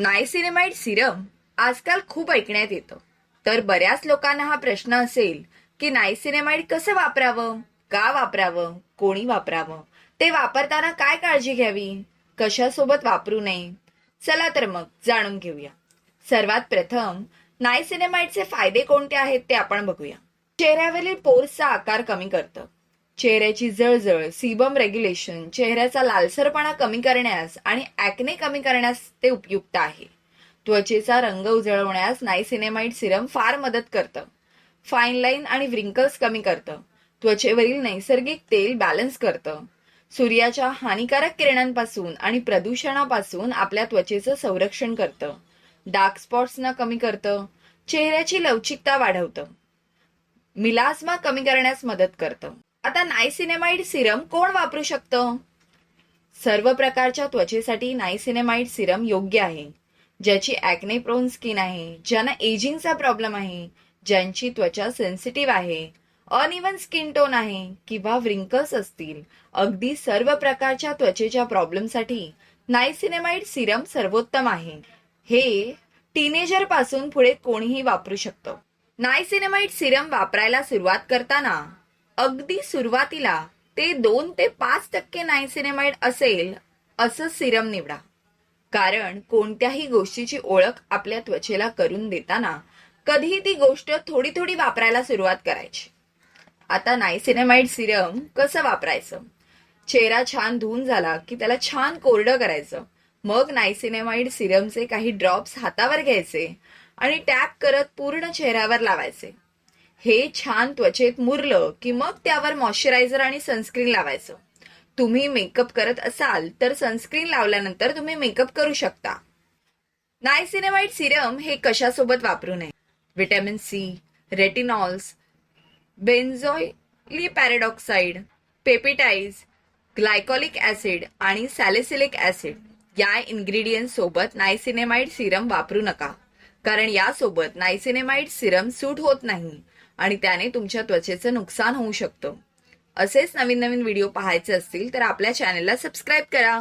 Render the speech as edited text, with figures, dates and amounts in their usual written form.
नायसिनेमाइड Serum आजकाल खूप ऐकण्यात येतं. तर बऱ्याच लोकांना हा प्रश्न असेल की नायसिनेमाइड कसं वापरावं, का वापरावं, कोणी वापरावं, ते वापरताना काय काळजी घ्यावी, कशासोबत वापरू नये. चला तर मग जाणून घेऊया. सर्वात प्रथम नायसिनेमाइडचे फायदे कोणते आहेत ते आपण बघूया. चेहऱ्यावरील पोर्सचा आकार कमी करतं. चेहऱ्याची जळजळ, सीबम रेग्युलेशन, चेहऱ्याचा लालसरपणा कमी करण्यास आणि ॲक्ने कमी करण्यास ते उपयुक्त आहे. त्वचेचा रंग उजळवण्यास नायसिनेमाइड सिरम फार मदत करतं. फाईन लाईन आणि व्रिंकल्स कमी करतं. त्वचेवरील नैसर्गिक तेल बॅलन्स करतं. सूर्याच्या हानिकारक किरणांपासून आणि प्रदूषणापासून आपल्या त्वचेचं संरक्षण करतं. डार्क स्पॉट्सना कमी करतं. चेहऱ्याची लवचिकता वाढवतं. मिलास्मा कमी करण्यास मदत करतं. आता नायसिनेमाइड सिरम कोण वापरू शकतं? सर्व प्रकारच्या त्वचेसाठी नायसिनेमाइड सिरम योग्य आहे. ज्याची ॲक्ने प्रोन स्किन आहे, ज्यांना एजिंगचा प्रॉब्लेम आहे, ज्यांची त्वचा सेन्सिटिव्ह आहे, अनइव्हन स्किन टोन आहे किंवा व्रिंकल्स असतील, अगदी सर्व प्रकारच्या त्वचेच्या प्रॉब्लेमसाठी नायसिनेमाइड सिरम सर्वोत्तम आहे. हे टीनेजर पासून पुढे कोणीही वापरू शकतं. नायसिनेमाइड सिरम वापरायला सुरुवात करताना अगदी सुरुवातीला ते 2 ते 5% नायसिनेमाइड असेल असं सिरम निवडा. कारण कोणत्याही गोष्टीची ओळख आपल्या त्वचेला करून देताना कधीही ती गोष्ट थोडी थोडी वापरायला सुरुवात करायची. आता नायसिनेमाइड सिरम कसं वापरायचं? चेहरा छान धुवून झाला की त्याला छान कोरडं करायचं. मग नायसिनेमाइड सिरमचे काही ड्रॉप्स हातावर घ्यायचे आणि टॅप करत पूर्ण चेहऱ्यावर लावायचे. हे छान त्वचेत मुरलं की मग त्यावर मॉइश्चरायझर आणि सनस्क्रीन लावायचं. तुम्ही मेकअप करत असाल तर सनस्क्रीन लावल्यानंतर तुम्ही मेकअप करू शकता. नायसिनेमाइड सिरम हे कशासोबत वापरू नये? व्हिटॅमिन सी, रेटिनॉल्स, बेन्झोइल पॅराडॉक्साइड, पेपिटाइज, ग्लायकॉलिक ऍसिड आणि सॅलिसिलिक ऍसिड या इन्ग्रेडियंट सोबत नायसिनेमाइड सिरम वापरू नका. कारण यासोबत नायसिनेमाइड सिरम सूट होत नाही आणि त्याने तुमच्या त्वचेचं नुकसान होऊ शकतं. असेच नवीन नवीन व्हिडिओ पाहायचे असतील तर आपल्या चॅनलला सबस्क्राईब करा.